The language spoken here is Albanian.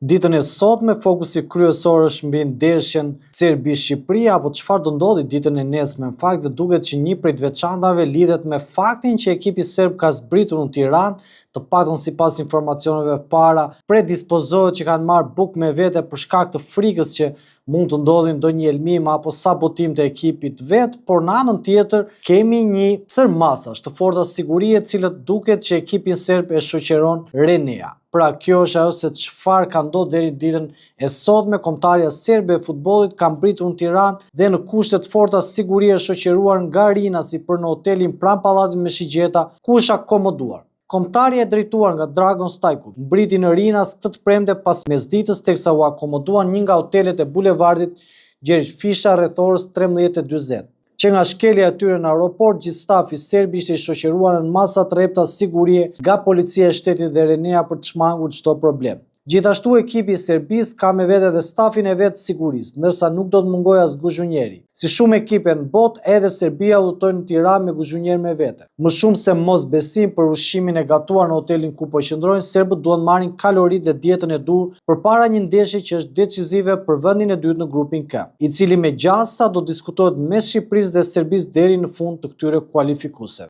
Ditën e sotme fokusi kryesor është mbi ndeshjen Serbi-Shqipëria apo çfarë do ndodhi ditën e nesme. Në fakt duket që një prej veçantave lidhet me faktin që ekipi serb ka zbritur në Tiranë, të paktën sipas informacioneve para, predispozohet që kanë marrë bukë me vete për shkak të frikës që mund të ndodhi ndonjë elmim apo sabotim të ekipit vet, por në anën tjetër kemi një sër masash të forta sigurie, të cilët duket që ekipin serb e shoqëron Renea. Pra kjo është ajo se çfarë ka ndodhur deri ditën e sotme. Kombëtarja serbe e futbollit ka mbritur në Tiranë dhe në kushte të forta sigurie shoqëruar nga Rina si për në hotelin pranë pallatit me shigjeta ku është akomoduar. Kombëtarja e drejtuar nga Dragan Stojkovic mbriti në Rinas këtë premte pas mesditës teksa u akomoduan një nga hotelet e bulevardit Gjergj Fisha rreth orës 13:40. Që nga shkelja e tyre në aeroport, gjithë stafi serb ishte i shoqëruar në masa të rrepta sigurie nga policia e shtetit dhe Renea për të shmangur çdo problem. Gjithashtu ekipi i Serbisë ka me vete dhe stafin e vet të sigurisë, ndërsa nuk do të mungojë as guzhunjeri. Si shumë ekipe në botë, edhe Serbia udhëtoi në Tiranë me guzhunjer me vete. Më shumë se mosbesim për ushqimin e gatuar në hotelin ku po qëndrojnë, serbët duan marrin kaloritë dhe dietën e dur përpara një ndeshje që është decisive për vendin e dytë në grupin K, i cili megjithëse do diskutohet mes Shqipërisë dhe Serbisë deri në fund të këtyre kualifikuesve.